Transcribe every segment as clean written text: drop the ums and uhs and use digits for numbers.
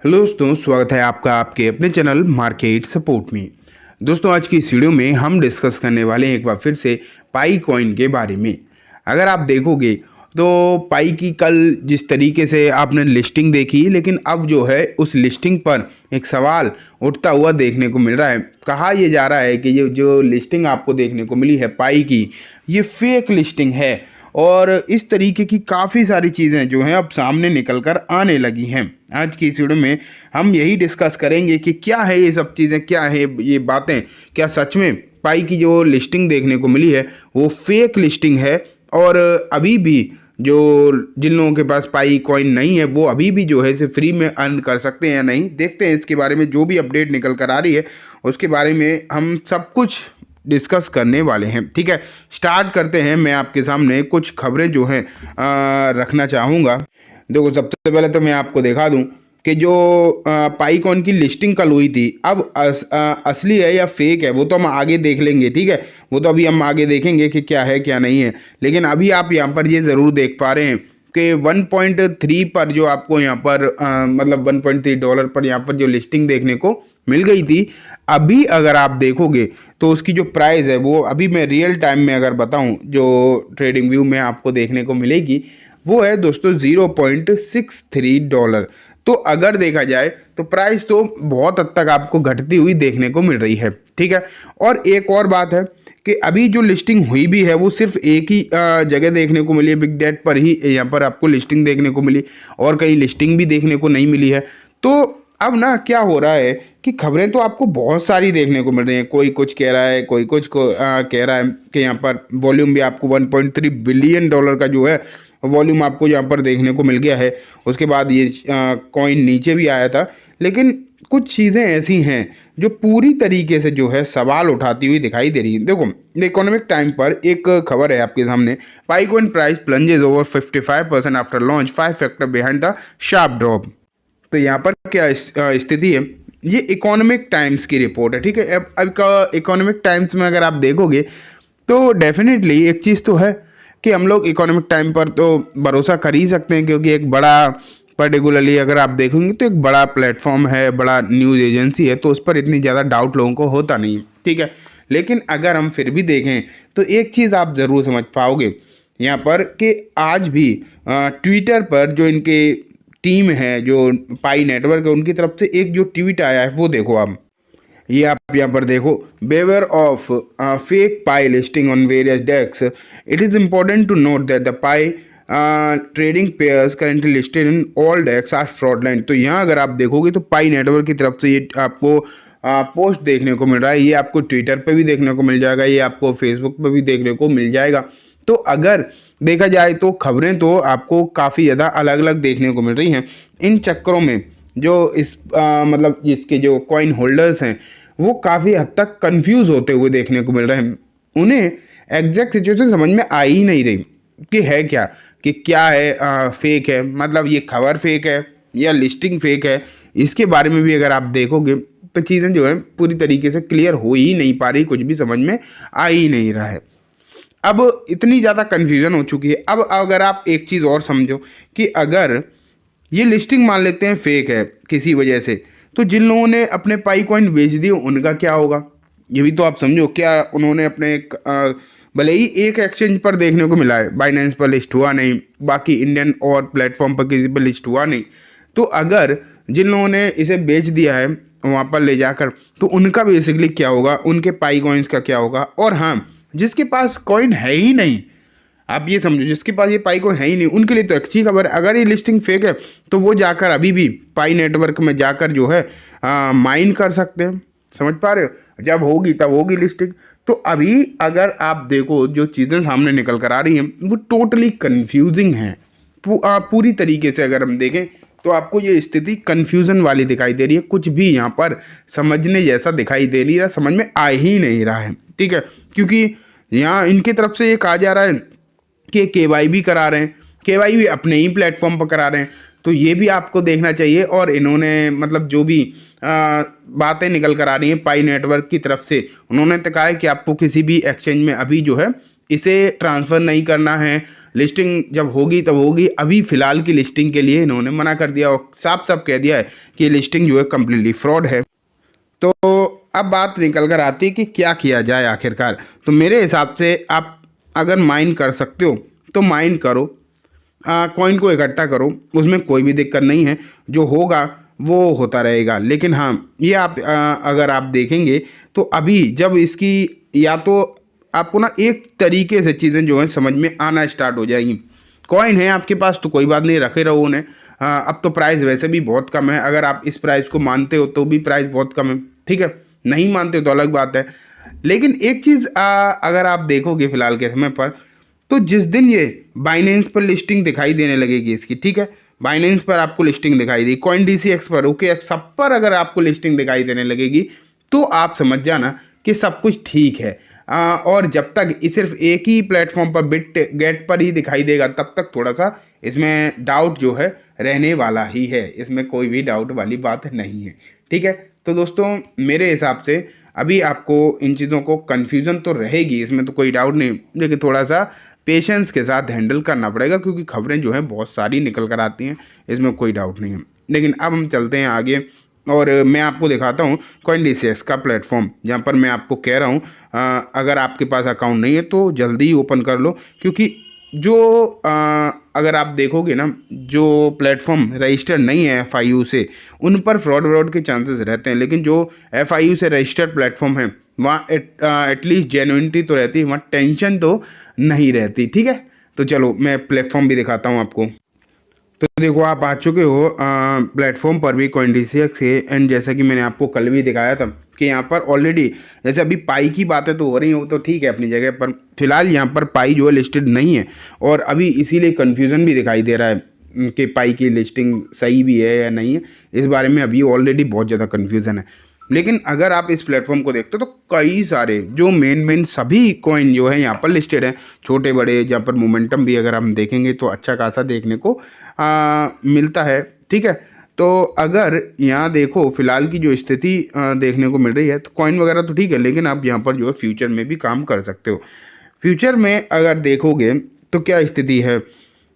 Hello दोस्तों, स्वागत है आपका आपके अपने चैनल मार्केट सपोर्ट में। दोस्तों, आज की इस वीडियो में हम डिस्कस करने वाले हैं एक बार फिर से पाई कॉइन के बारे में। अगर आप देखोगे तो पाई की कल जिस तरीके से आपने लिस्टिंग देखी, लेकिन अब जो है उस लिस्टिंग पर एक सवाल उठता हुआ देखने को मिल रहा है। कहा यह जा रहा है कि ये जो लिस्टिंग आपको देखने को मिली है पाई की, ये फेक लिस्टिंग है और इस तरीके की काफ़ी सारी चीज़ें जो हैं अब सामने निकल कर आने लगी हैं। आज की इस वीडियो में हम यही डिस्कस करेंगे कि क्या है ये सब चीज़ें, क्या है ये बातें, क्या सच में पाई की जो लिस्टिंग देखने को मिली है वो फेक लिस्टिंग है और अभी भी जो जिन लोगों के पास पाई कॉइन नहीं है वो अभी भी जो है इसे फ्री में अर्न कर सकते हैं या नहीं। देखते हैं इसके बारे में, जो भी अपडेट निकल कर आ रही है उसके बारे में हम सब कुछ डिस्कस करने वाले हैं। ठीक है, स्टार्ट करते हैं। मैं आपके सामने कुछ खबरें जो हैं रखना चाहूँगा। देखो, सबसे पहले तो मैं आपको दिखा दूं कि जो पाईकॉन की लिस्टिंग कल हुई थी, अब असली है या फेक है वो तो हम आगे देख लेंगे। ठीक है, वो तो अभी हम आगे देखेंगे कि क्या है क्या नहीं है। लेकिन अभी आप यहाँ पर ये ज़रूर देख पा रहे हैं कि 1.3 पर जो आपको यहाँ पर मतलब $1.3 पर यहाँ पर जो लिस्टिंग देखने को मिल गई थी, अभी अगर आप देखोगे तो उसकी जो प्राइस है वो अभी मैं रियल टाइम में अगर बताऊं जो ट्रेडिंग व्यू में आपको देखने को मिलेगी वो है दोस्तों $0.63। तो अगर देखा जाए तो प्राइस तो बहुत हद तक आपको घटती हुई देखने को मिल रही है। ठीक है, और एक और बात है कि अभी जो लिस्टिंग हुई भी है वो सिर्फ एक ही जगह देखने को मिली है, बिग डैट पर ही यहाँ पर आपको लिस्टिंग देखने को मिली और कहीं लिस्टिंग भी देखने को नहीं मिली है। तो अब ना क्या हो रहा है कि खबरें तो आपको बहुत सारी देखने को मिल रही हैं। कोई कुछ कह रहा है, कोई कुछ कह रहा है कि यहाँ पर वॉल्यूम भी आपको $1.3 बिलियन का जो है वॉल्यूम आपको यहाँ पर देखने को मिल गया है। उसके बाद ये कॉइन नीचे भी आया था, लेकिन कुछ चीज़ें ऐसी हैं जो पूरी तरीके से जो है सवाल उठाती हुई दिखाई दे रही है। देखो, इकोनॉमिक टाइम पर एक खबर है आपके सामने, Pi coin price plunges over 55% after launch, 5 factor behind the sharp drop. तो यहाँ पर क्या स्थिति है, ये इकोनॉमिक टाइम्स की रिपोर्ट है। ठीक है, अब का इकोनॉमिक टाइम्स में अगर आप देखोगे तो डेफिनेटली एक चीज़ तो है कि हम लोग इकोनॉमिक टाइम पर तो भरोसा कर ही सकते हैं, क्योंकि एक बड़ा, पर्टिकुलरली अगर आप देखेंगे तो एक बड़ा प्लेटफॉर्म है, बड़ा न्यूज़ एजेंसी है, तो उस पर इतनी ज़्यादा डाउट लोगों को होता नहीं है। ठीक है, लेकिन अगर हम फिर भी देखें तो एक चीज़ आप ज़रूर समझ पाओगे यहाँ पर कि आज भी ट्विटर पर जो इनके टीम है, जो पाई नेटवर्क है, उनकी तरफ से एक जो ट्वीट आया है वो देखो आप। ये आप यहाँ पर देखो, beware of fake Pi listing on various desk, it is important to note that the Pi trading pairs currently listed in all desk are fraudulent. तो यहाँ अगर आप देखोगे तो पाई नेटवर्क की तरफ से ये आपको पोस्ट देखने को मिल रहा है। ये आपको ट्विटर पे भी देखने को मिल जाएगा, ये आपको फेसबुक पे भी देखने को मिल जाएगा। तो अगर देखा जाए तो खबरें तो आपको काफ़ी ज़्यादा अलग अलग देखने को मिल रही हैं। इन चक्करों में जो इस मतलब इसके जो कॉइन होल्डर्स हैं वो काफ़ी हद तक कंफ्यूज होते हुए देखने को मिल रहे हैं। उन्हें एग्जैक्ट सिचुएशन समझ में आ ही नहीं रही कि है क्या, कि क्या है फेक है, मतलब ये खबर फेक है या लिस्टिंग फेक है। इसके बारे में भी अगर आप देखोगे तो चीज़ें जो है पूरी तरीके से क्लियर हो ही नहीं पा रही, कुछ भी समझ में आ ही नहीं रहा है। अब इतनी ज़्यादा कन्फ्यूज़न हो चुकी है। अब अगर आप एक चीज़ और समझो कि अगर ये लिस्टिंग मान लेते हैं फेक है किसी वजह से, तो जिन लोगों ने अपने पाई कॉइन बेच दिए उनका क्या होगा, ये भी तो आप समझो। क्या उन्होंने अपने भले ही एक एक्सचेंज पर देखने को मिला है, बाइनेंस पर लिस्ट हुआ नहीं, बाकी इंडियन और प्लेटफॉर्म पर किसी पर लिस्ट हुआ नहीं, तो अगर जिन लोगों ने इसे बेच दिया है वहाँ पर ले जाकर, तो उनका बेसिकली क्या होगा, उनके पाई कॉइन्स का क्या होगा। और हाँ, जिसके पास कॉइन है ही नहीं, आप ये समझो, जिसके पास ये पाई कॉइन है ही नहीं, उनके लिए तो अच्छी खबर है। अगर ये लिस्टिंग फेक है तो वो जाकर अभी भी पाई नेटवर्क में जाकर जो है माइन कर सकते हैं। समझ पा रहे हो, जब होगी तब होगी लिस्टिंग। तो अभी अगर आप देखो जो चीज़ें सामने निकल कर आ रही हैं वो टोटली कन्फ्यूजिंग हैं। पूरी तरीके से अगर हम देखें तो आपको ये स्थिति कन्फ्यूज़न वाली दिखाई दे रही है, कुछ भी यहाँ पर समझने जैसा दिखाई दे रही है, समझ में आ ही नहीं रहा है। ठीक है, क्योंकि यहाँ इनकी तरफ से ये कहा जा रहा है कि केवाई भी करा रहे हैं, केवाई भी अपने ही प्लेटफॉर्म पर करा रहे हैं, तो ये भी आपको देखना चाहिए। और इन्होंने मतलब जो भी बातें निकल कर आ रही हैं पाई नेटवर्क की तरफ से, उन्होंने तो कहा है कि आपको किसी भी एक्सचेंज में अभी जो है इसे ट्रांसफ़र नहीं करना है, लिस्टिंग जब होगी तब होगी, अभी फ़िलहाल की लिस्टिंग के लिए इन्होंने मना कर दिया और साफ साफ कह दिया है कि ये लिस्टिंग जो है कम्प्लीटली फ्रॉड है। तो अब बात निकल कर आती है कि क्या किया जाए आखिरकार। तो मेरे हिसाब से आप अगर माइन कर सकते हो तो माइन करो, कॉइन को इकट्ठा करो, उसमें कोई भी दिक्कत नहीं है, जो होगा वो होता रहेगा। लेकिन हाँ, ये आप अगर आप देखेंगे तो अभी जब इसकी या तो आपको ना एक तरीके से चीज़ें जो हैं समझ में आना स्टार्ट हो जाएंगी। कॉइन है आपके पास तो कोई बात नहीं, रखे रहो उन्हें। अब तो प्राइस वैसे भी बहुत कम है, अगर आप इस प्राइस को मानते हो तो भी प्राइस बहुत कम है, ठीक है। नहीं मानते हो तो अलग बात है। लेकिन एक चीज़ अगर आप देखोगे फिलहाल के समय पर, तो जिस दिन ये बाइनेंस पर लिस्टिंग दिखाई देने लगेगी इसकी, ठीक है, बाइनेंस पर आपको लिस्टिंग दिखाई दी, कॉइन डीसीएक्स पर, ओके, सब पर अगर आपको लिस्टिंग दिखाई देने लगेगी तो आप समझ जाना कि सब कुछ ठीक है। और जब तक ये सिर्फ एक ही प्लेटफॉर्म पर बिट गेट पर ही दिखाई देगा तब तक थोड़ा सा इसमें डाउट जो है रहने वाला ही है, इसमें कोई भी डाउट वाली बात नहीं है, ठीक है। तो दोस्तों मेरे हिसाब से अभी आपको इन चीज़ों को कन्फ्यूज़न तो रहेगी, इसमें तो कोई डाउट नहीं, लेकिन थोड़ा सा पेशेंस के साथ हैंडल करना पड़ेगा क्योंकि खबरें जो हैं बहुत सारी निकल कर आती हैं, इसमें कोई डाउट नहीं है। लेकिन अब हम चलते हैं आगे और मैं आपको दिखाता हूँ कॉइनडीसीएक्स का प्लेटफॉर्म, जहाँ पर मैं आपको कह रहा हूँ अगर आपके पास अकाउंट नहीं है तो जल्दी ओपन कर लो, क्योंकि जो अगर आप देखोगे ना, जो प्लेटफॉर्म रजिस्टर्ड नहीं है एफआईयू से, उन पर फ्रॉड के चांसेस रहते हैं। लेकिन जो एफआईयू से रजिस्टर्ड प्लेटफॉर्म है वहाँ एटलीस्ट जेन्युइनिटी तो रहती है, वहाँ टेंशन तो नहीं रहती, ठीक है। तो चलो मैं प्लेटफॉर्म भी दिखाता हूँ आपको। तो देखो आप आ चुके हो प्लेटफॉर्म पर भी कॉइनडीसीएक्स से, एंड जैसा कि मैंने आपको कल भी दिखाया था कि यहाँ पर ऑलरेडी जैसे अभी पाई की बातें तो हो रही हैं, वो तो ठीक है अपनी जगह पर, फिलहाल यहाँ पर पाई जो है लिस्टेड नहीं है और अभी इसीलिए कन्फ्यूज़न भी दिखाई दे रहा है कि पाई की लिस्टिंग सही भी है या नहीं है, इस बारे में अभी ऑलरेडी बहुत ज़्यादा कन्फ्यूज़न है। लेकिन अगर आप इस प्लेटफॉर्म को देखते हो तो कई सारे जो मेन सभी कॉइन जो है यहाँ पर लिस्टेड हैं, छोटे बड़े, जहाँ पर मोमेंटम भी अगर हम देखेंगे तो अच्छा खासा देखने को मिलता है, ठीक है। तो अगर यहाँ देखो फिलहाल की जो स्थिति देखने को मिल रही है तो कॉइन वगैरह तो ठीक है, लेकिन आप यहाँ पर जो है फ्यूचर में भी काम कर सकते हो। फ्यूचर में अगर देखोगे तो क्या स्थिति है,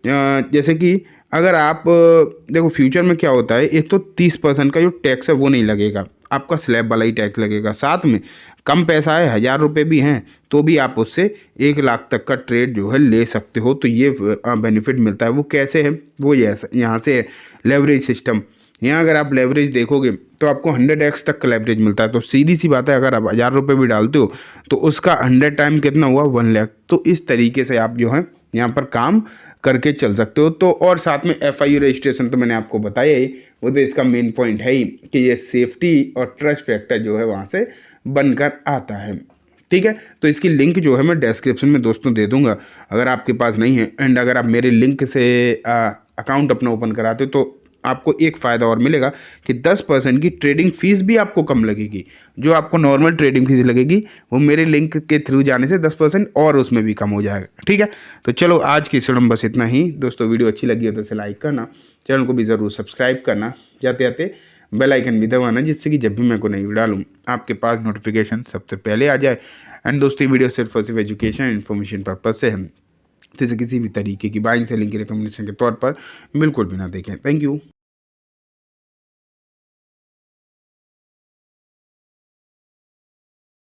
जैसे कि अगर आप देखो फ्यूचर में क्या होता है, एक तो 30% का जो टैक्स है वो नहीं लगेगा, आपका स्लैब वाला ही टैक्स लगेगा। साथ में कम पैसा है, 1000 रुपये भी हैं तो भी आप उससे 1 लाख तक का ट्रेड जो है ले सकते हो। तो ये बेनिफिट मिलता है। वो कैसे है, वो यहाँ से है लेवरेज सिस्टम। यहाँ अगर आप लेवरेज देखोगे तो आपको 100x तक का लेवरेज मिलता है। तो सीधी सी बात है, अगर आप 1000 रुपये भी डालते हो तो उसका 100 टाइम कितना हुआ, 1 लाख। तो इस तरीके से आप जो है यहाँ पर काम करके चल सकते हो। तो और साथ में एफआईयू रजिस्ट्रेशन तो मैंने आपको बताया ही, वो तो इसका मेन पॉइंट है ही कि ये सेफ्टी और ट्रस्ट फैक्टर जो है वहाँ से बनकर आता है, ठीक है। तो इसकी लिंक जो है मैं डिस्क्रिप्शन में दोस्तों दे दूंगा अगर आपके पास नहीं है। एंड अगर आप मेरे लिंक से अकाउंट अपना ओपन कराते हो तो आपको एक फ़ायदा और मिलेगा कि 10% की ट्रेडिंग फीस भी आपको कम लगेगी। जो आपको नॉर्मल ट्रेडिंग फीस लगेगी वो मेरे लिंक के थ्रू जाने से 10% और उसमें भी कम हो जाएगा, ठीक है। तो चलो आज की इस बस इतना ही दोस्तों। वीडियो अच्छी लगी हो तो इसे लाइक करना, चैनल को भी ज़रूर सब्सक्राइब करना, जाते जाते बेल आइकन भी दबाना, जिससे कि जब भी मैं कोई नई वीडियो डालूँ आपके पास नोटिफिकेशन सबसे पहले आ जाए। एंड दोस्तों ये वीडियो सिर्फ और सिर्फ एजुकेशन इन्फॉर्मेशन पर्पज से है, जैसे किसी भी तरीके की बाइंग सेलिंग की रिकमेंडेशन के तौर पर बिल्कुल भी ना देखें। Thank you.